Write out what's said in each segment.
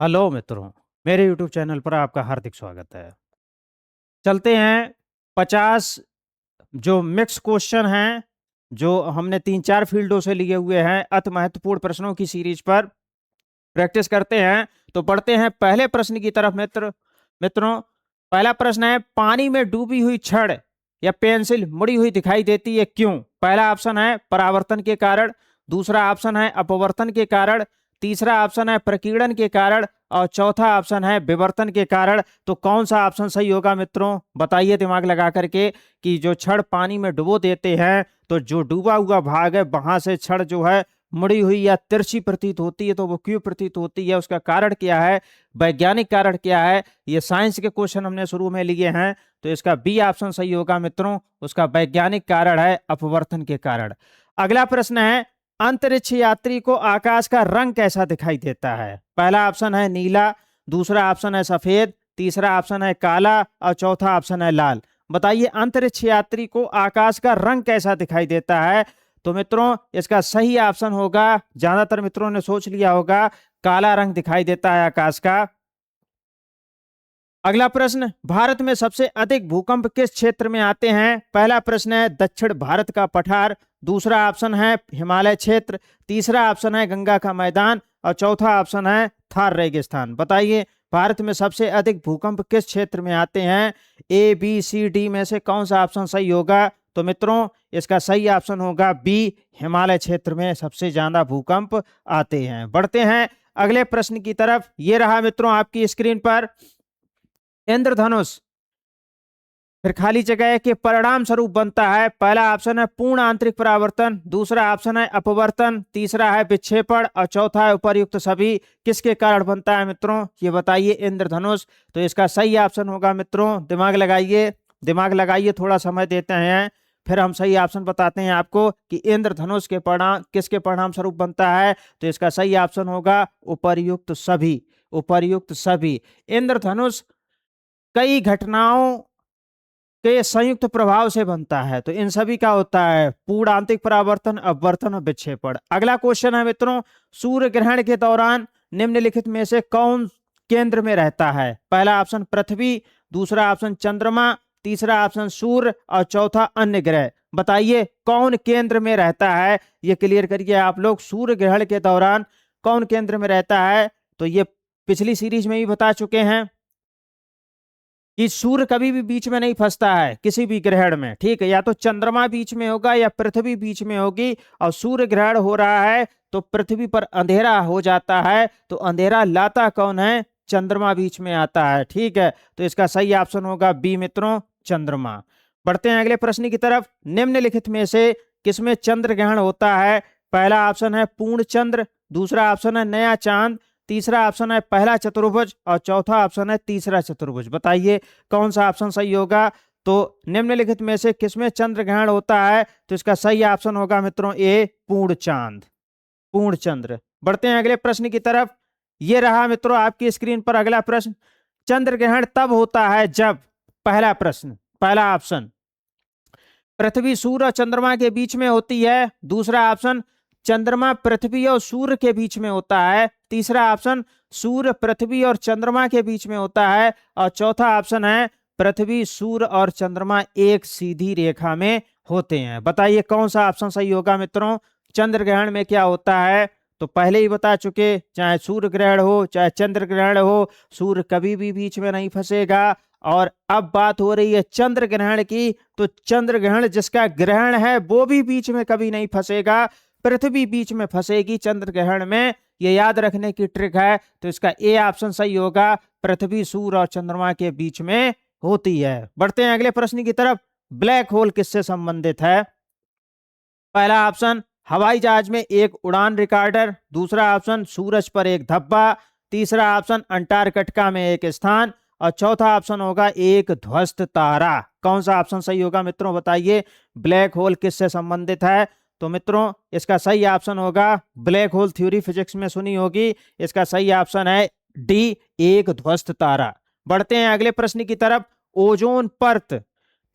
Hello मित्रों, मेरे YouTube channel पर आपका हार्दिक स्वागत है। चलते हैं 50 जो मिक्स क्वेश्चन हैं, जो हमने 3-4 फील्डों से लिए हुए हैं, अति महत्वपूर्ण प्रश्नों की सीरीज पर प्रैक्टिस करते हैं। तो बढ़ते हैं पहले प्रश्न की तरफ मित्रों, पहला प्रश्न है, पानी में डूबी हुई छड़ या पेंसिल मुड़ी हुई दिखाई देती है, क्यों? पहला ऑप्शन है परावर्तन के कारण, दूसरा ऑप्शन है अपवर्तन के कारण, तीसरा ऑप्शन है प्रकीर्णन के कारण और चौथा ऑप्शन है विवर्तन के कारण। तो कौन सा ऑप्शन सही होगा मित्रों, बताइए दिमाग लगा करके कि जो छड़ पानी में डुबो देते हैं तो जो डूबा हुआ भाग है वहां से छड़ जो है मुड़ी हुई या तिरछी प्रतीत होती है, तो वो क्यों प्रतीत होती है, उसका कारण क्या है, वैज्ञानिक कारण क्या है। ये साइंस के क्वेश्चन हमने शुरू में लिए हैं, तो इसका बी ऑप्शन सही होगा मित्रों। उसका वैज्ञानिक कारण है अपवर्तन के कारण। अगला प्रश्न है, अंतरिक्ष यात्री को आकाश का रंग कैसा दिखाई देता है? पहला ऑप्शन है नीला, दूसरा ऑप्शन है सफेद, तीसरा ऑप्शन है काला और चौथा ऑप्शन है लाल। बताइए अंतरिक्ष यात्री को आकाश का रंग कैसा दिखाई देता है? तो मित्रों इसका सही ऑप्शन होगा, ज्यादातर मित्रों ने सोच लिया होगा, काला रंग दिखाई देता है आकाश का। अगला प्रश्न, भारत में सबसे अधिक भूकंप किस क्षेत्र में आते हैं? पहला प्रश्न है दक्षिण भारत का पठार, दूसरा ऑप्शन है हिमालय क्षेत्र, तीसरा ऑप्शन है गंगा का मैदान और चौथा ऑप्शन है थार रेगिस्तान। बताइए भारत में सबसे अधिक भूकंप किस क्षेत्र में आते हैं? ए बी सी डी में से कौन सा ऑप्शन सही होगा? तो मित्रों इसका सही ऑप्शन होगा बी, हिमालय क्षेत्र में सबसे ज्यादा भूकंप आते हैं। बढ़ते हैं अगले प्रश्न की तरफ। ये रहा मित्रों आपकी स्क्रीन पर इंद्रधनुष, फिर खाली जगह के परिणाम स्वरूप बनता है। पहला ऑप्शन है पूर्ण आंतरिक परावर्तन, दूसरा ऑप्शन है अपवर्तन, तीसरा है विक्षेपण और चौथा है उपर्युक्त सभी। किसके कारण बनता है मित्रों, ये बताइए इंद्रधनुष। तो इसका सही ऑप्शन होगा मित्रों, दिमाग लगाइए, थोड़ा समय देते हैं, फिर हम सही ऑप्शन बताते हैं आपको कि इंद्रधनुष के परिणाम किसके परिणाम स्वरूप बनता है। तो इसका सही ऑप्शन होगा उपर्युक्त सभी, उपर्युक्त सभी। इंद्रधनुष कई घटनाओं के संयुक्त प्रभाव से बनता है, तो इन सभी का होता है पूर्ण आंतरिक परावर्तन, अपवर्तन और विक्षेपण। अगला क्वेश्चन है मित्रों, सूर्य ग्रहण के दौरान निम्नलिखित में से कौन केंद्र में रहता है? पहला ऑप्शन पृथ्वी, दूसरा ऑप्शन चंद्रमा, तीसरा ऑप्शन सूर्य और चौथा अन्य ग्रह। बताइए कौन केंद्र में रहता है, ये क्लियर करिए आप लोग। सूर्य ग्रहण के दौरान कौन केंद्र में रहता है? तो ये पिछली सीरीज में भी बता चुके हैं कि सूर्य कभी भी बीच में नहीं फंसता है किसी भी ग्रहण में, ठीक है? या तो चंद्रमा बीच में होगा या पृथ्वी बीच में होगी, और सूर्य ग्रहण हो रहा है तो पृथ्वी पर अंधेरा हो जाता है, तो अंधेरा लाता कौन है? चंद्रमा बीच में आता है, ठीक है? तो इसका सही ऑप्शन होगा बी मित्रों, चंद्रमा। बढ़ते हैं अगले प्रश्न की तरफ। निम्नलिखित में से किसमें चंद्र ग्रहण होता है? पहला ऑप्शन है पूर्ण चंद्र, दूसरा ऑप्शन है नया चांद, तीसरा ऑप्शन है पहला चतुर्भुज और चौथा ऑप्शन है तीसरा चतुर्भुज। बताइए कौन सा ऑप्शन सही होगा? तो निम्नलिखित में से किसमें चंद्र ग्रहण होता है? तो इसका सही ऑप्शन होगा मित्रों ए, पूर्ण चांद, पूर्ण चंद्र। बढ़ते हैं अगले प्रश्न की तरफ। ये रहा मित्रों आपकी स्क्रीन पर अगला प्रश्न, चंद्र ग्रहण तब होता है जब, पहला प्रश्न, पहला ऑप्शन पृथ्वी सूर्य और चंद्रमा के बीच में होती है, दूसरा ऑप्शन चंद्रमा पृथ्वी और सूर्य के बीच में होता है, तीसरा ऑप्शन सूर्य पृथ्वी और चंद्रमा के बीच में होता है और चौथा ऑप्शन है पृथ्वी सूर्य और चंद्रमा एक सीधी रेखा में होते हैं। बताइए कौन सा ऑप्शन सही होगा मित्रों? चंद्र ग्रहण में क्या होता है? तो पहले ही बता चुके, चाहे सूर्य ग्रहण हो चाहे चंद्र ग्रहण हो, सूर्य कभी भी बीच में नहीं फंसेगा। और अब बात हो रही है चंद्र ग्रहण की, तो चंद्र ग्रहण जिसका ग्रहण है वो भी बीच में कभी नहीं फंसेगा, पृथ्वी बीच में फंसेगी चंद्र ग्रहण में। ये याद रखने की ट्रिक है। तो इसका ए ऑप्शन सही होगा, पृथ्वी सूर्य और चंद्रमा के बीच में होती है। बढ़ते हैं अगले प्रश्न की तरफ। ब्लैक होल किससे संबंधित है? पहला ऑप्शन हवाई जहाज में एक उड़ान रिकॉर्डर, दूसरा ऑप्शन सूरज पर एक धब्बा, तीसरा ऑप्शन अंटार्कटिका में एक स्थान और चौथा ऑप्शन होगा एक ध्वस्त तारा। कौन सा ऑप्शन सही होगा मित्रों, बताइए ब्लैक होल किससे संबंधित है? तो मित्रों इसका सही ऑप्शन होगा, ब्लैक होल थ्योरी फिजिक्स में सुनी होगी, इसका सही ऑप्शन है डी, एक ध्वस्त तारा। बढ़ते हैं अगले प्रश्न की तरफ। ओजोन परत,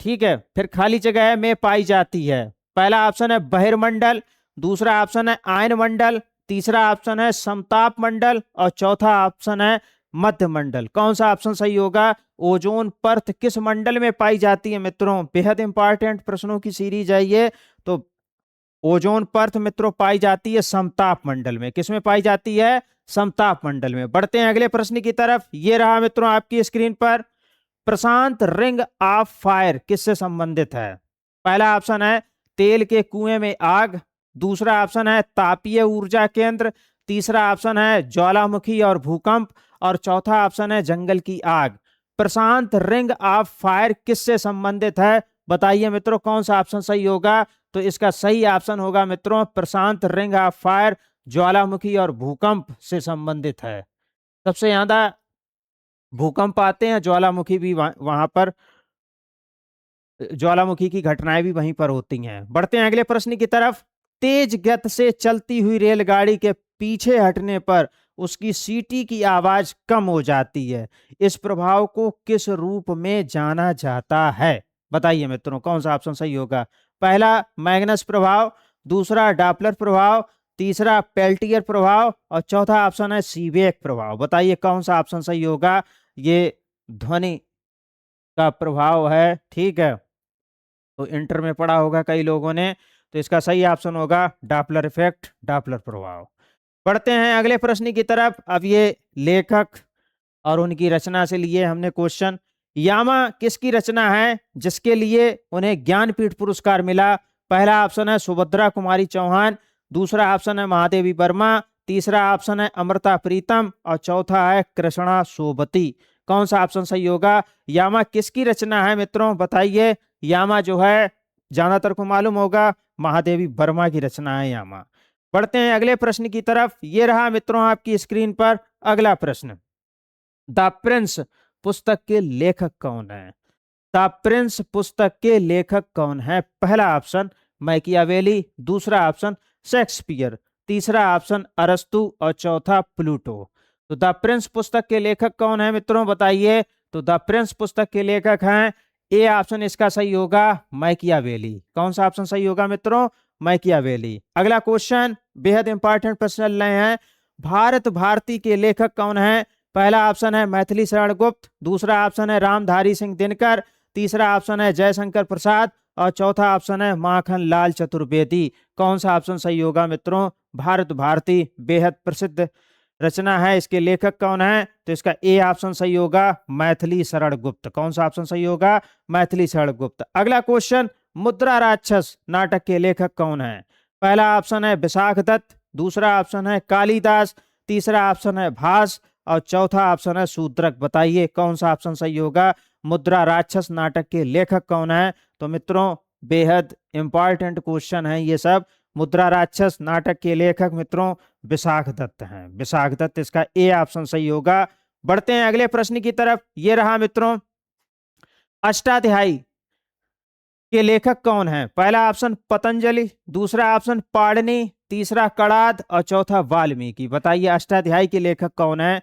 ठीक है, फिर खाली जगह में पाई जाती है। पहला ऑप्शन है बहिर्मंडल, दूसरा ऑप्शन है आयन मंडल, तीसरा ऑप्शन है समताप मंडल और चौथा ऑप्शन है मध्य मंडल। कौन सा ऑप्शन सही होगा? ओजोन परत किस मंडल में पाई जाती है मित्रों? बेहद इंपॉर्टेंट प्रश्नों की सीरीज है ये। तो ओजोन परत मित्रों पाई जाती है समताप मंडल में। किसमें पाई जाती है? समताप मंडल में। बढ़ते हैं अगले प्रश्न की तरफ। ये रहा मित्रों आपकी स्क्रीन पर। प्रशांत रिंग ऑफ फायर किससे संबंधित है? पहला ऑप्शन है तेल के कुएं में आग, दूसरा ऑप्शन है तापीय ऊर्जा केंद्र, तीसरा ऑप्शन है ज्वालामुखी और भूकंप, और चौथा ऑप्शन है जंगल की आग। प्रशांत रिंग ऑफ फायर किससे संबंधित है? बताइए मित्रों कौन सा ऑप्शन सही होगा? तो इसका सही ऑप्शन होगा मित्रों प्रशांत रिंग ऑफ फायर ज्वालामुखी और भूकंप से संबंधित है। सबसे ज्यादा भूकंप आते हैं, ज्वालामुखी भी वहां पर, ज्वालामुखी की घटनाएं भी वहीं पर होती हैं। बढ़ते हैं अगले प्रश्न की तरफ। तेज गति से चलती हुई रेलगाड़ी के पीछे हटने पर उसकी सीटी की आवाज कम हो जाती है। इस प्रभाव को किस रूप में जाना जाता है? बताइए मित्रों कौन सा ऑप्शन सही होगा? पहला मैग्नस प्रभाव, दूसरा डॉपलर प्रभाव, तीसरा पेल्टियर प्रभाव, और चौथा ऑप्शन है सीबेक प्रभाव। बताइए कौन सा ऑप्शन सही होगा? ये ध्वनि का प्रभाव है, ठीक है। तो इंटर में पढ़ा होगा कई लोगों ने। तो इसका सही ऑप्शन होगा डॉपलर इफेक्ट, डॉपलर प्रभाव। बढ़ते हैं अगले प्रश्न की तरफ। अब ये लेखक और उनकी रचना से लिए हमने क्वेश्चन। यामा किसकी रचना है जिसके लिए उन्हें ज्ञानपीठ पुरस्कार मिला? पहला ऑप्शन है सुभद्रा कुमारी चौहान, दूसरा ऑप्शन है महादेवी वर्मा, तीसरा ऑप्शन है अमृता प्रीतम, और चौथा है कृष्णा सोबती। कौन सा ऑप्शन सही होगा? यामा किसकी रचना है मित्रों? बताइए। यामा जो है ज्यादातर को मालूम होगा महादेवी वर्मा की रचना है यामा। बढ़ते हैं अगले प्रश्न की तरफ। ये रहा मित्रों आपकी स्क्रीन पर अगला प्रश्न। द प्रिंस पुस्तक के लेखक कौन है? द प्रिंस पुस्तक के लेखक कौन है? पहला ऑप्शन मैकियावेली, दूसरा ऑप्शन शेक्सपियर, तीसरा ऑप्शन अरस्तु, और चौथा प्लूटो। तो द प्रिंस पुस्तक के लेखक कौन है मित्रों? बताइए। तो द प्रिंस पुस्तक के लेखक हैं, ए ऑप्शन इसका सही होगा मैकियावेली। कौन सा ऑप्शन सही होगा मित्रों? मैकियावेली। अगला क्वेश्चन बेहद इंपॉर्टेंट प्रश्न चल रहे हैं। भारत भारती के लेखक कौन है? पहला ऑप्शन है मैथिली शरण गुप्त, दूसरा ऑप्शन है रामधारी सिंह दिनकर, तीसरा ऑप्शन है जयशंकर प्रसाद, और चौथा ऑप्शन है माखन लाल चतुर्वेदी। कौन सा ऑप्शन सही होगा मित्रों? भारत भारती बेहद प्रसिद्ध रचना है, इसके लेखक कौन है? तो इसका ए ऑप्शन सही होगा मैथिली शरण गुप्त। कौन सा ऑप्शन सही होगा? मैथिली शरण गुप्त। अगला क्वेश्चन, मुद्रा राक्षस नाटक के लेखक कौन है? पहला ऑप्शन है विशाख दत्त, दूसरा ऑप्शन है कालिदास, तीसरा ऑप्शन है भास, और चौथा ऑप्शन है शूद्रक। बताइए कौन सा ऑप्शन सही होगा? मुद्रा राक्षस नाटक के लेखक कौन है? तो मित्रों बेहद इंपॉर्टेंट क्वेश्चन है ये सब। मुद्रा राक्षस नाटक के लेखक मित्रों विशाख दत्त हैं, विशाख दत्त इसका ए ऑप्शन सही होगा। बढ़ते हैं अगले प्रश्न की तरफ। ये रहा मित्रों अष्टाध्यायी के लेखक कौन है? पहला ऑप्शन पतंजलि, दूसरा ऑप्शन पाणिनि, तीसरा कणाद, और चौथा वाल्मीकि। बताइए अष्टाध्यायी के लेखक कौन है?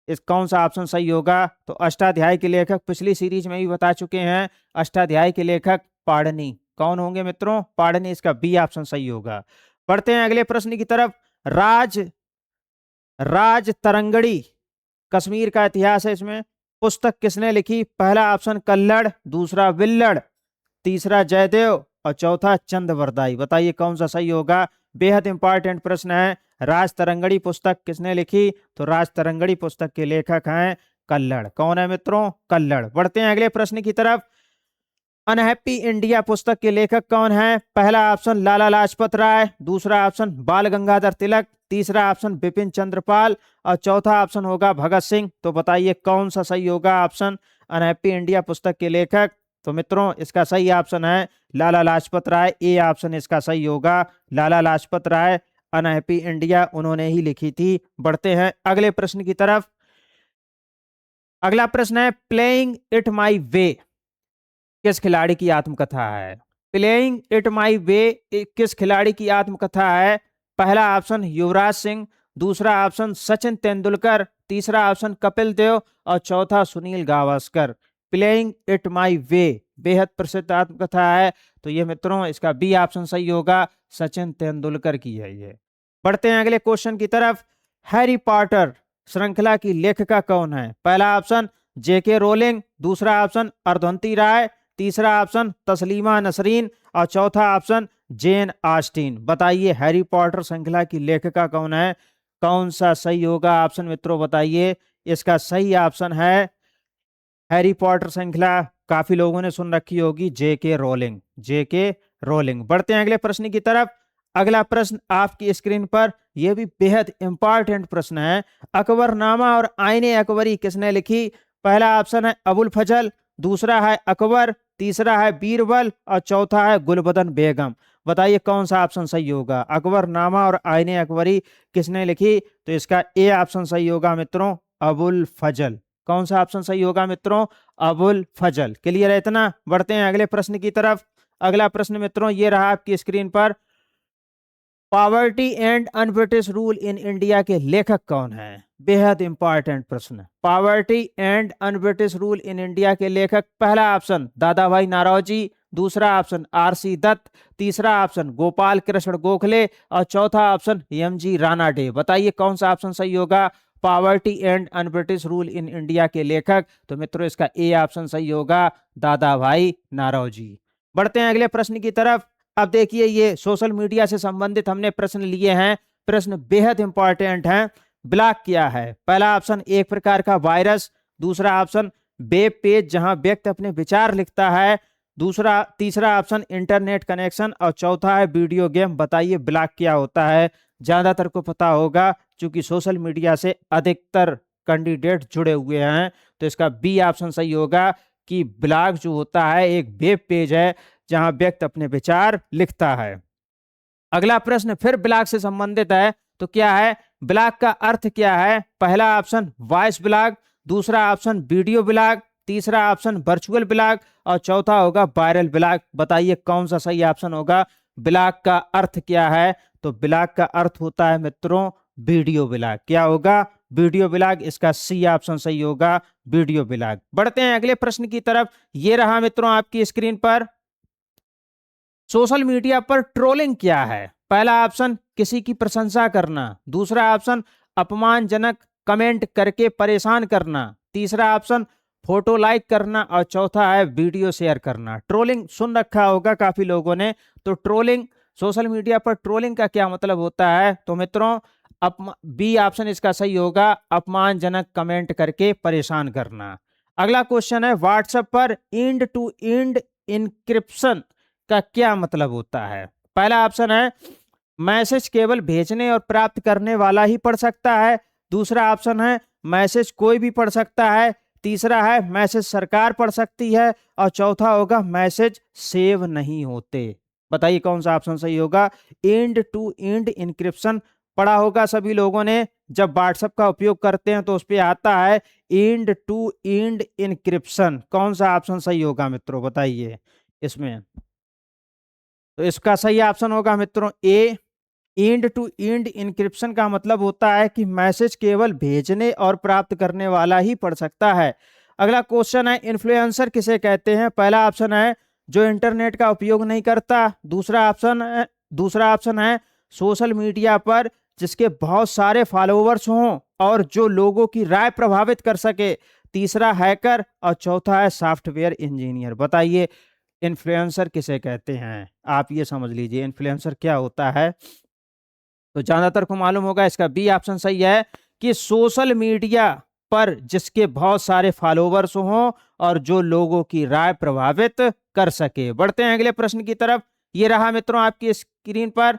इस कौन सा ऑप्शन सही होगा? तो अष्टाध्यायी के लेखक पिछली सीरीज में भी बता चुके हैं, अष्टाध्यायी के लेखक पाणिनि। कौन होंगे मित्रों? पाणिनि। इसका बी ऑप्शन सही होगा। बढ़ते हैं अगले प्रश्न की तरफ। राज तरंगड़ी कश्मीर का इतिहास है इसमें, पुस्तक किसने लिखी? पहला ऑप्शन कल्लड़, दूसरा विल्लड़, तीसरा जयदेव, और चौथा चंदवरदाई। बताइए कौन सा सही होगा? बेहद इंपॉर्टेंट प्रश्न है। राज तरंगड़ी पुस्तक किसने लिखी? तो राज तरंगड़ी पुस्तक के लेखक हैं कल्लड़। कौन है मित्रों? कल्लड़। बढ़ते हैं अगले प्रश्न की तरफ। अनहैप्पी इंडिया पुस्तक के लेखक कौन है? पहला ऑप्शन लाला लाजपत राय, दूसरा ऑप्शन बाल गंगाधर तिलक, तीसरा ऑप्शन बिपिन चंद्रपाल, और चौथा ऑप्शन होगा भगत सिंह। तो बताइए कौन सा सही होगा ऑप्शन अनहैप्पी इंडिया पुस्तक के लेखक? तो मित्रों इसका सही ऑप्शन है लाला लाजपत राय। ए ऑप्शन इसका सही होगा लाला लाजपत राय। अनहैप्पी इंडिया उन्होंने ही लिखी थी। बढ़ते हैं अगले प्रश्न की तरफ। अगला प्रश्न है प्लेइंग इट माई वे किस खिलाड़ी की आत्मकथा है? प्लेइंग इट माई वे किस खिलाड़ी की आत्मकथा है? पहला ऑप्शन युवराज सिंह, दूसरा ऑप्शन सचिन तेंदुलकर, तीसरा ऑप्शन कपिल देव, और चौथा Sunil Gavaskar. Playing it my way बेहद प्रसिद्ध आत्मकथा है। तो ये मित्रों इसका बी ऑप्शन सही होगा, सचिन तेंदुलकर की है ये। बढ़ते हैं अगले क्वेश्चन की तरफ। हैरी पॉटर श्रृंखला की लेखिका कौन है? पहला ऑप्शन जेके रोलिंग, दूसरा ऑप्शन अरुंधति राय, तीसरा ऑप्शन तस्लीमा नसरीन और चौथा ऑप्शन जेन ऑस्टिन। बताइए हैरी पॉटर श्रृंखला की लेखिका कौन है? कौन सा सही होगा ऑप्शन मित्रों बताइए। इसका सही ऑप्शन है हैरी पॉटर श्रृंखला, काफी लोगों ने सुन रखी होगी, जेके रोलिंग, जेके रोलिंग। बढ़ते हैं अगले प्रश्न की तरफ। अगला प्रश्न आपकी स्क्रीन पर, यह भी बेहद इंपॉर्टेंट प्रश्न है। अकबरनामा और आईने अकबरी किसने लिखी? पहला ऑप्शन है अबुल फजल, दूसरा है अकबर, तीसरा है बीरबल और चौथा है गुलबदन बेगम। बताइए कौन सा ऑप्शन सही होगा? अकबरनामा और आईने अकबरी किसने लिखी? तो इसका ए ऑप्शन सही होगा मित्रों, अबुल फजल। कौन सा ऑप्शन सही होगा मित्रों? अबुल फजल। क्लियर है इतना? बढ़ते हैं अगले प्रश्न की तरफ। अगला प्रश्न मित्रों ये रहा आपकी स्क्रीन पर। Poverty and un-British rule in India के लेखक कौन है? बेहद इंपॉर्टेंट प्रश्न। Poverty and un-British rule in India के लेखक, पहला ऑप्शन दादा भाई नारोजी, दूसरा ऑप्शन आरसी दत्त, तीसरा ऑप्शन गोपाल कृष्ण गोखले और चौथा ऑप्शन एमजी रानाडे। बताइए कौन सा ऑप्शन सही होगा? Poverty and un-British rule in India के लेखक, तो मित्रों इसका ए ऑप्शन सही होगा, दादा भाई नारोजी। बढ़ते हैं अगले प्रश्न की तरफ। अब देखिए ये सोशल मीडिया से संबंधित हमने प्रश्न लिए हैं। प्रश्न बेहद इंपॉर्टेंट हैं। ब्लॉग क्या है? पहला ऑप्शन एक प्रकार का वायरस, दूसरा ऑप्शन वेब पेज जहां व्यक्ति अपने विचार लिखता है, तीसरा ऑप्शन इंटरनेट कनेक्शन और चौथा है वीडियो गेम। बताइए ब्लॉग क्या होता है? ज्यादातर को पता होगा क्योंकि सोशल मीडिया से अधिकतर कैंडिडेट जुड़े हुए हैं, तो इसका बी ऑप्शन सही होगा कि ब्लॉग जो होता है एक वेब पेज है जहां व्यक्ति अपने विचार लिखता है। अगला प्रश्न फिर ब्लॉग से संबंधित है, तो क्या है? ब्लॉग का अर्थ क्या है? पहला ऑप्शन वॉइस ब्लॉग, दूसरा ऑप्शन वीडियो ब्लॉग, तीसरा ऑप्शन वर्चुअल ब्लॉग और चौथा होगा वायरल ब्लॉग। बताइए कौन सा सही ऑप्शन होगा? ब्लॉग का अर्थ क्या है? तो ब्लॉग का अर्थ होता है मित्रों वीडियो ब्लॉग। क्या होगा? Video blog. इसका सी ऑप्शन सही होगा, वीडियो ब्लॉग। बढ़ते हैं अगले प्रश्न की तरफ। ये रहा मित्रों आपकी स्क्रीन पर। सोशल मीडिया पर ट्रोलिंग क्या है? पहला ऑप्शन किसी की प्रशंसा करना, दूसरा ऑप्शन अपमानजनक कमेंट करके परेशान करना, तीसरा ऑप्शन फोटो लाइक करना और चौथा है वीडियो शेयर करना। ट्रोलिंग सुन रखा होगा काफी लोगों ने, तो ट्रोलिंग, सोशल मीडिया पर ट्रोलिंग का क्या मतलब होता है? तो मित्रों बी ऑप्शन इसका सही होगा, अपमानजनक कमेंट करके परेशान करना। अगला क्वेश्चन है व्हाट्सएप पर एंड टू एंड इनक्रिप्शन का क्या मतलब होता है? पहला ऑप्शन है मैसेज केवल भेजने और प्राप्त करने वाला ही पढ़ सकता है, दूसरा ऑप्शन है मैसेज कोई भी पढ़ सकता है, तीसरा है मैसेज सरकार पढ़ सकती है और चौथा होगा मैसेज सेव नहीं होते। बताइए कौन सा ऑप्शन सही होगा? एंड टू एंड इनक्रिप्शन पढ़ा होगा सभी लोगों ने, जब व्हाट्सएप का उपयोग करते हैं तो उस पर आता है एंड टू एंड इनक्रिप्शन। कौन सा ऑप्शन सही होगा मित्रों बताइए इसमें? तो इसका सही ऑप्शन होगा मित्रों ए, एंड टू एंड इनक्रिप्शन का मतलब होता है कि मैसेज केवल भेजने और प्राप्त करने वाला ही पढ़ सकता है। अगला क्वेश्चन है इन्फ्लुएंसर किसे कहते हैं? पहला ऑप्शन है जो इंटरनेट का उपयोग नहीं करता, दूसरा ऑप्शन है सोशल मीडिया पर जिसके बहुत सारे फॉलोवर्स हों और जो लोगों की राय प्रभावित कर सके, तीसरा हैकर और चौथा है सॉफ्टवेयर इंजीनियर। बताइए इन्फ्लुएंसर किसे कहते हैं? आप ये समझ लीजिए इन्फ्लुएंसर क्या होता है। तो ज्यादातर को मालूम होगा, इसका बी ऑप्शन सही है कि सोशल मीडिया पर जिसके बहुत सारे फॉलोवर्स हों और जो लोगों की राय प्रभावित कर सके। बढ़ते हैं अगले प्रश्न की तरफ। ये रहा मित्रों आपकी स्क्रीन पर।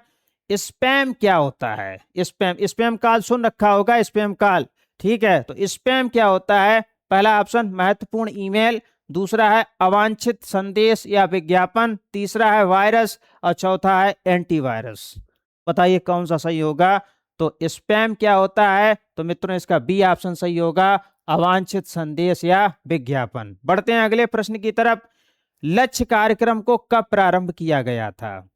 स्पैम क्या होता है? स्पैम कॉल सुन रखा होगा, स्पैम कॉल, ठीक है। तो स्पैम क्या होता है? पहला ऑप्शन महत्वपूर्ण ईमेल, दूसरा है अवांछित संदेश या विज्ञापन, तीसरा है वायरस और चौथा है एंटीवायरस। बताइए कौन सा सही होगा? तो स्पैम क्या होता है? तो मित्रों इसका बी ऑप्शन सही होगा, अवांछित संदेश या विज्ञापन। बढ़ते हैं अगले प्रश्न की तरफ। लक्ष्य कार्यक्रम को कब प्रारंभ किया गया था?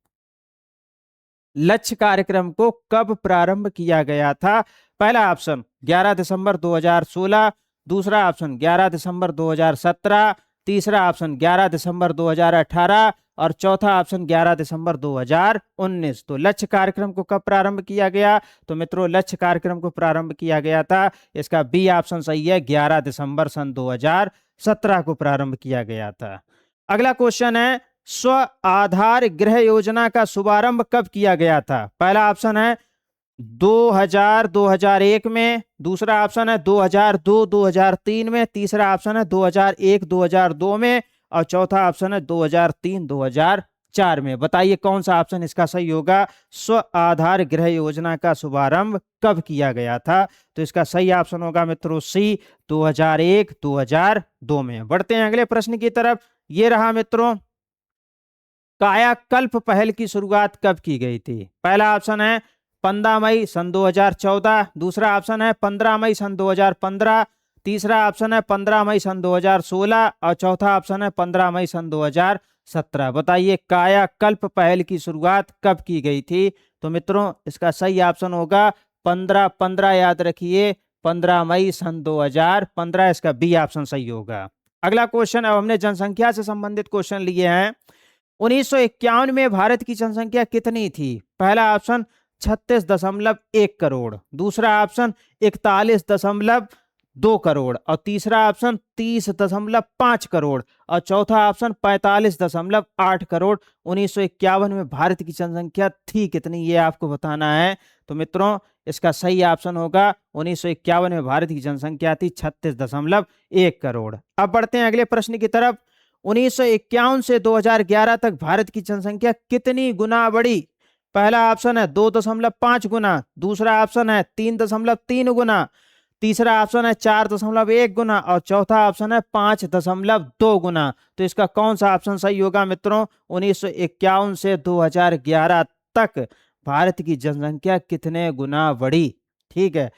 लक्ष्य कार्यक्रम को कब प्रारंभ किया गया था? पहला ऑप्शन 11 दिसंबर 2016, दूसरा ऑप्शन 11 दिसंबर 2017, तीसरा ऑप्शन 11 दिसंबर 2018 और चौथा ऑप्शन 11 दिसंबर 2019। तो लक्ष्य कार्यक्रम को कब प्रारंभ किया गया? तो मित्रों लक्ष्य कार्यक्रम को प्रारंभ किया गया था, इसका बी ऑप्शन सही है, 11 दिसंबर सन 2017 को प्रारंभ किया गया था। अगला क्वेश्चन है, स्व आधार गृह योजना का शुभारंभ कब किया गया था? पहला ऑप्शन है 2001 में, दूसरा ऑप्शन है 2002-2003 में, तीसरा ऑप्शन है 2001-2002 में और चौथा ऑप्शन है 2003-2004 में। बताइए कौन सा ऑप्शन इसका सही होगा? स्व आधार गृह योजना का शुभारंभ कब किया गया था? तो इसका सही ऑप्शन होगा मित्रों सी, 2001-2002 में। बढ़ते हैं अगले प्रश्न की तरफ। ये रहा मित्रों, कायाकल्प पहल की शुरुआत कब की गई थी? पहला ऑप्शन है 15 मई सन 2014, दूसरा ऑप्शन है 15 मई सन 2015, तीसरा ऑप्शन है 15 मई सन 2016 और चौथा ऑप्शन है 15 मई सन 2017। बताइए कायाकल्प पहल की शुरुआत कब की गई थी? तो मित्रों इसका सही ऑप्शन होगा 15 याद रखिए, 15 मई सन 2015, इसका बी ऑप्शन सही होगा। अगला क्वेश्चन, अब हमने जनसंख्या से संबंधित क्वेश्चन लिए हैं। 1951 में भारत की जनसंख्या कितनी थी? पहला ऑप्शन 36.1 करोड़, दूसरा ऑप्शन 41.2 करोड़ और तीसरा ऑप्शन 30.5 करोड़ और चौथा ऑप्शन 45.8 करोड़। 1951 में भारत की जनसंख्या थी कितनी, ये आपको बताना है। तो मित्रों इसका सही ऑप्शन होगा 1951 में भारत की जनसंख्या थी 36.1 करोड़। अब बढ़ते हैं अगले प्रश्न की तरफ। 1951 से 2011 तक भारत की जनसंख्या कितनी गुना बढ़ी? पहला ऑप्शन है 2.5 गुना, दूसरा ऑप्शन है 3.3 गुना, तीसरा ऑप्शन है 4.1 गुना और चौथा ऑप्शन है 5.2 गुना। तो इसका कौन सा ऑप्शन सही होगा मित्रों? 1951 से 2011 तक भारत की जनसंख्या कितने गुना बढ़ी? ठीक है,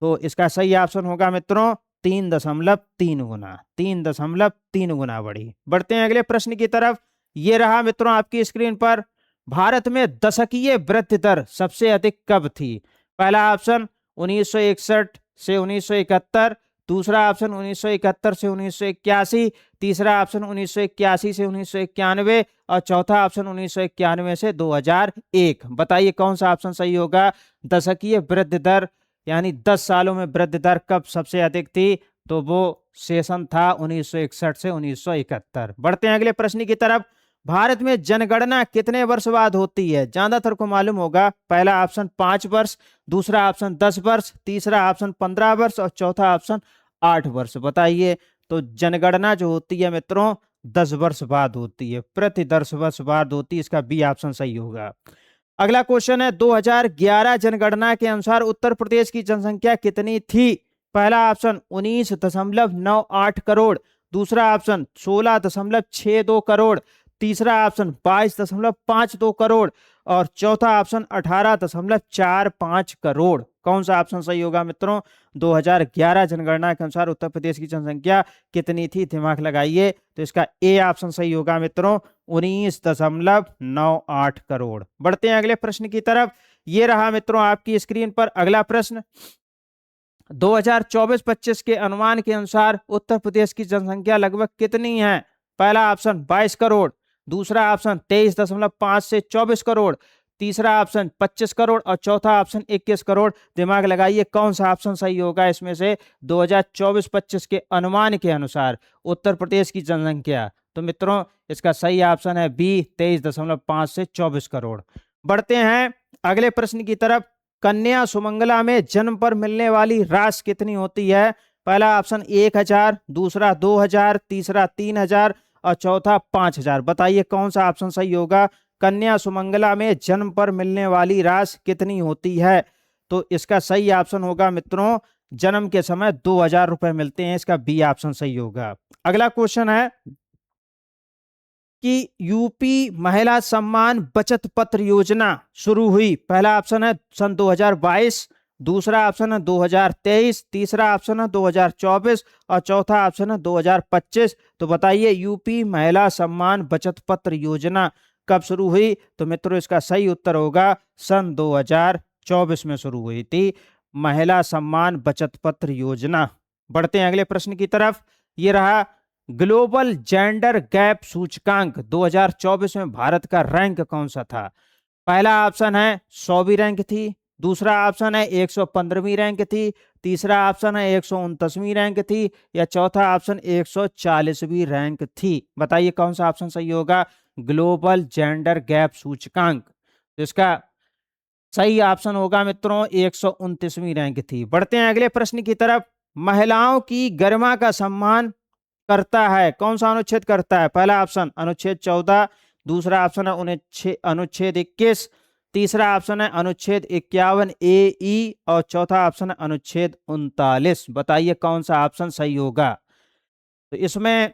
तो इसका सही ऑप्शन होगा मित्रों 3.3 गुना, 3.3 गुना बढ़ी। बढ़ते हैं अगले प्रश्न की तरफ। ये रहा मित्रों आपकी स्क्रीन पर, भारत में दशकीय वृद्धि दर सबसे अधिक कब थी? पहला ऑप्शन 1961 से 1971, दूसरा ऑप्शन 1971 से 1981, तीसरा ऑप्शन 1981 से 1991 और चौथा ऑप्शन 1991 से 2001। बताइए कौन सा ऑप्शन सही होगा? दशकीय वृद्धि दर यानी 10 सालों में वृद्धि दर कब सबसे अधिक थी? तो वो सेशन था 1961 से 1971। बढ़ते हैं अगले प्रश्न की तरफ। भारत में जनगणना कितने वर्ष बाद होती है? ज्यादातर को मालूम होगा। पहला ऑप्शन 5 वर्ष, दूसरा ऑप्शन 10 वर्ष, तीसरा ऑप्शन 15 वर्ष और चौथा ऑप्शन 8 वर्ष। बताइए, तो जनगणना जो होती है मित्रों 10 वर्ष बाद होती है, प्रति 10 वर्ष बाद होती है, इसका बी ऑप्शन सही होगा। अगला क्वेश्चन है, 2011 जनगणना के अनुसार उत्तर प्रदेश की जनसंख्या कितनी थी? पहला ऑप्शन 19.98 करोड़, दूसरा ऑप्शन 16.62 करोड़, तीसरा ऑप्शन 22.52 करोड़ और चौथा ऑप्शन 18.45 करोड़। कौन सा ऑप्शन सही होगा मित्रों? 2011 जनगणना के अनुसार उत्तर प्रदेश की जनसंख्या कितनी थी? दिमाग लगाइए, तो इसका ए ऑप्शन सही होगा मित्रों 19.98 करोड़। बढ़ते हैं अगले प्रश्न की तरफ। ये रहा मित्रों आपकी स्क्रीन पर अगला प्रश्न। 2024-25 के अनुमान के अनुसार उत्तर प्रदेश की जनसंख्या लगभग कितनी है? पहला ऑप्शन 22 करोड़, दूसरा ऑप्शन 23.5 से 24 करोड़, तीसरा ऑप्शन 25 करोड़ और चौथा ऑप्शन 21 करोड़। दिमाग लगाइए कौन सा ऑप्शन सही होगा इसमें से? 2024-25 के अनुमान के अनुसार उत्तर प्रदेश की जनसंख्या, तो मित्रों इसका सही ऑप्शन है बी, 23.5 से 24 करोड़। बढ़ते हैं अगले प्रश्न की तरफ। कन्या सुमंगला में जन्म पर मिलने वाली राशि कितनी होती है? पहला ऑप्शन 1000, दूसरा 2000, तीसरा 3000 और चौथा 5000। बताइए कौन सा ऑप्शन सही होगा? कन्या सुमंगला में जन्म पर मिलने वाली राशि कितनी होती है? तो इसका सही ऑप्शन होगा मित्रों जन्म के समय 2000 रुपए मिलते हैं, इसका बी ऑप्शन सही होगा। अगला क्वेश्चन है कि यूपी महिला सम्मान बचत पत्र योजना शुरू हुई। पहला ऑप्शन है सन 2022, दूसरा ऑप्शन है 2023, तीसरा ऑप्शन है 2024 और चौथा ऑप्शन है 2025। तो बताइए यूपी महिला सम्मान बचत पत्र योजना कब शुरू हुई? तो मित्रों इसका सही उत्तर होगा सन 2024 में शुरू हुई थी महिला सम्मान बचत पत्र योजना। बढ़ते हैं अगले प्रश्न की तरफ। ये रहा ग्लोबल जेंडर गैप सूचकांक 2024 में भारत का रैंक कौन सा था? पहला ऑप्शन है 100वीं रैंक थी, दूसरा ऑप्शन है 115वीं रैंक थी, तीसरा ऑप्शन है 129वीं रैंक थी, या चौथा ऑप्शन 140वीं रैंक थी। बताइए कौन सा ऑप्शन सही होगा? ग्लोबल जेंडर गैप सूचकांक, तो इसका सही ऑप्शन होगा मित्रों 129वीं रैंक थी। बढ़ते हैं अगले प्रश्न की तरफ। महिलाओं की गरिमा का सम्मान करता है, कौन सा अनुच्छेद करता है? पहला ऑप्शन अनुच्छेद 14, दूसरा ऑप्शन है अनुच्छेद 21, तीसरा ऑप्शन है अनुच्छेद 51 ए ई, और चौथा ऑप्शन है अनुच्छेद 39। बताइए कौन सा ऑप्शन सही होगा? तो इसमें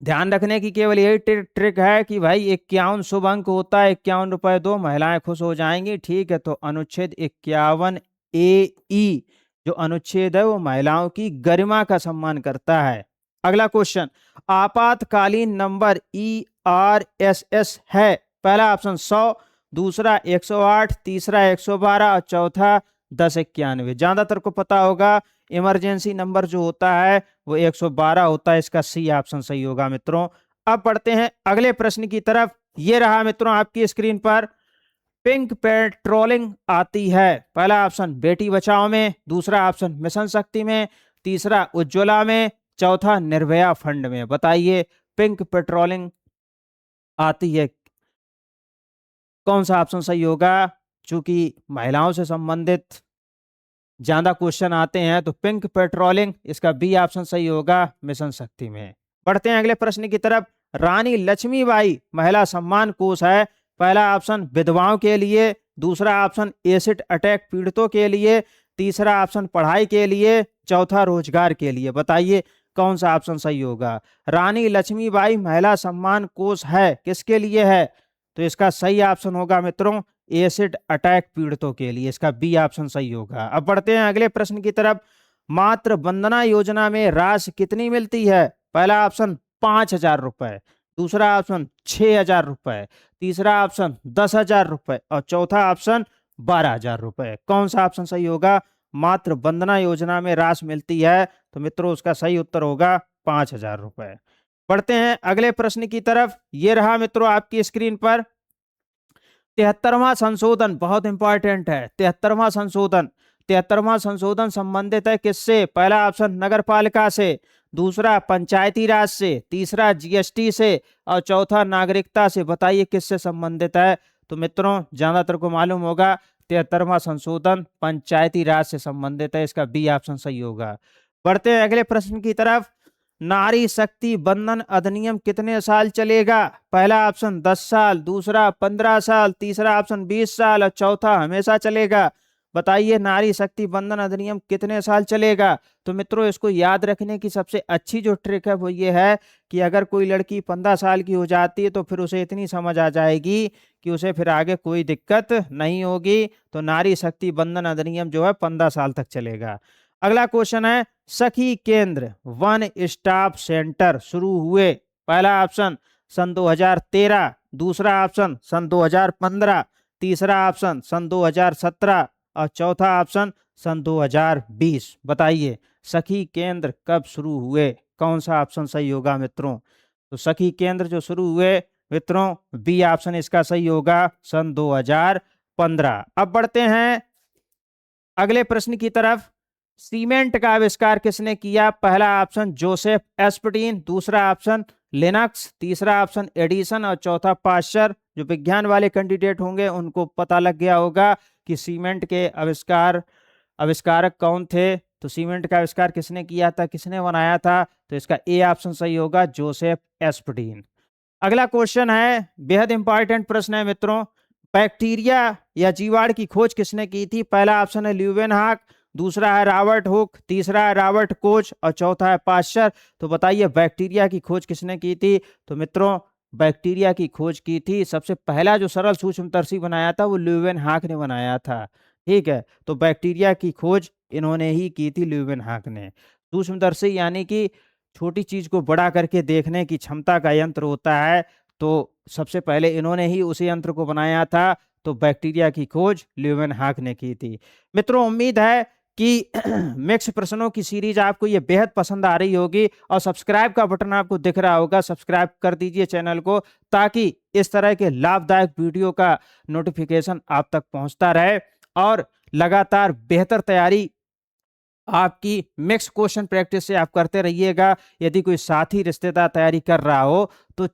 ध्यान रखने की केवल यही ट्रिक है कि भाई 51 शुभ अंक होता है, 51 रुपए दो, महिलाएं खुश हो जाएंगी। ठीक है, तो अनुच्छेद 51 ए ई जो अनुच्छेद है वो महिलाओं की गरिमा का सम्मान करता है। अगला क्वेश्चन, आपातकालीन नंबर ERSS है? पहला ऑप्शन 100, दूसरा 108, तीसरा 112 और चौथा 1091। ज्यादातर को पता होगा इमरजेंसी नंबर जो होता है वो 112 होता है, इसका सी ऑप्शन सही होगा मित्रों। अब पढ़ते हैं अगले प्रश्न की तरफ। ये रहा मित्रों आपकी स्क्रीन पर, पिंक पेट्रोलिंग आती है? पहला ऑप्शन बेटी बचाओ में, दूसरा ऑप्शन मिशन शक्ति में, तीसरा उज्ज्वला में, चौथा निर्भया फंड में। बताइए पिंक पेट्रोलिंग आती है, कौन सा ऑप्शन सही होगा? चूंकि महिलाओं से संबंधित ज्यादा क्वेश्चन आते हैं तो पिंक पेट्रोलिंग, इसका बी ऑप्शन सही होगा मिशन शक्ति में। बढ़ते हैं अगले प्रश्न की तरफ। रानी लक्ष्मीबाई महिला सम्मान कोष है? पहला ऑप्शन विधवाओं के लिए, दूसरा ऑप्शन एसिड अटैक पीड़ितों के लिए, तीसरा ऑप्शन पढ़ाई के लिए, चौथा रोजगार के लिए। बताइए कौन सा ऑप्शन सही होगा? रानी लक्ष्मीबाई महिला सम्मान कोष है, किसके लिए है? तो इसका सही ऑप्शन होगा मित्रों एसिड अटैक पीड़ितों के लिए, इसका बी ऑप्शन सही होगा। अब बढ़ते हैं अगले प्रश्न की तरफ। मातृ वंदना योजना में राशि कितनी मिलती है? पहला ऑप्शन 5,000 रुपए, दूसरा ऑप्शन 6,000 रुपए, तीसरा ऑप्शन 10,000 रुपए और चौथा ऑप्शन 12,000 रुपए। कौन सा ऑप्शन सही होगा? मातृ वंदना योजना में राशि मिलती है, तो मित्रों उसका सही उत्तर होगा 5,000 रुपए। बढ़ते हैं अगले प्रश्न की तरफ। ये रहा मित्रों आपकी स्क्रीन पर 73वां संशोधन, बहुत इंपॉर्टेंट है। 73वां संशोधन संबंधित है किससे? पहला ऑप्शन नगर पालिका से, दूसरा पंचायती राज से, तीसरा GST से और चौथा नागरिकता से। बताइए किससे संबंधित है? तो मित्रों ज्यादातर को मालूम होगा 73वां संशोधन पंचायती राज से संबंधित है, इसका बी ऑप्शन सही होगा। बढ़ते हैं अगले प्रश्न की तरफ। नारी शक्ति बंधन अधिनियम कितने साल चलेगा? पहला ऑप्शन 10 साल, दूसरा 15 साल, तीसरा ऑप्शन 20 साल और चौथा हमेशा चलेगा। बताइए नारी शक्ति बंधन अधिनियम कितने साल चलेगा? तो मित्रों इसको याद रखने की सबसे अच्छी जो ट्रिक है वो ये है कि अगर कोई लड़की 15 साल की हो जाती है तो फिर उसे इतनी समझ आ जाएगी कि उसे फिर आगे कोई दिक्कत नहीं होगी। तो नारी शक्ति बंधन अधिनियम जो है 15 साल तक चलेगा। अगला क्वेश्चन है, सखी केंद्र वन स्टॉप सेंटर शुरू हुए? पहला ऑप्शन सन 2013, दूसरा ऑप्शन सन 2015, तीसरा ऑप्शन सन 2017 और चौथा ऑप्शन सन 2020। बताइए सखी केंद्र कब शुरू हुए? कौन सा ऑप्शन सही होगा मित्रों? तो सखी केंद्र जो शुरू हुए मित्रों बी ऑप्शन इसका सही होगा सन 2015। अब बढ़ते हैं अगले प्रश्न की तरफ। सीमेंट का आविष्कार किसने किया? पहला ऑप्शन जोसेफ एस्पर्टीन, दूसरा ऑप्शन लिनक्स, तीसरा ऑप्शन एडिसन और चौथा पाश्चर। जो विज्ञान वाले कैंडिडेट होंगे उनको पता लग गया होगा कि सीमेंट के आविष्कारक कौन थे। तो सीमेंट का आविष्कार किसने किया था, किसने बनाया था? तो इसका ए ऑप्शन सही होगा जोसेफ एस्पर्टीन। अगला क्वेश्चन है, बेहद इंपॉर्टेंट प्रश्न है मित्रों। बैक्टीरिया या जीवाणु की खोज किसने की थी? पहला ऑप्शन है ल्यूवेनहाक, दूसरा है रॉबर्ट हुक, तीसरा है रॉबर्ट कोच और चौथा है पाश्चर। तो बताइए बैक्टीरिया की खोज किसने की थी? तो मित्रों बैक्टीरिया की खोज की थी, सबसे पहला जो सरल सूक्ष्मदर्शी बनाया था वो ल्यूवेनहाक ने बनाया था। ठीक है, तो बैक्टीरिया की खोज इन्होंने ही की थी, ल्यूवेनहाक ने। सूक्ष्मदर्शी यानी कि छोटी चीज को बड़ा करके देखने की क्षमता का यंत्र होता है, तो सबसे पहले इन्होंने ही उसी यंत्र को बनाया था। तो बैक्टीरिया की खोज ल्यूवेनहाक ने की थी। मित्रों उम्मीद है कि मिक्स प्रश्नों की सीरीज आपको ये बेहद पसंद आ रही होगी और सब्सक्राइब का बटन आपको दिख रहा होगा, सब्सक्राइब कर दीजिए चैनल को, ताकि इस तरह के लाभदायक वीडियो का नोटिफिकेशन आप तक पहुंचता रहे और लगातार बेहतर तैयारी आपकी मिक्स क्वेश्चन प्रैक्टिस से आप करते रहिएगा। यदि कोई साथी रिश्तेदार तैयारी कर रहा हो तो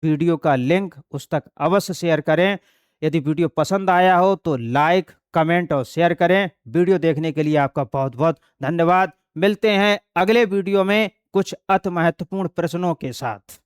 वीडियो का लिंक उस तक अवश्य शेयर करें। यदि वीडियो पसंद आया हो तो लाइक, कमेंट और शेयर करें। वीडियो देखने के लिए आपका बहुत बहुत धन्यवाद। मिलते हैं अगले वीडियो में कुछ अति महत्वपूर्ण प्रश्नों के साथ।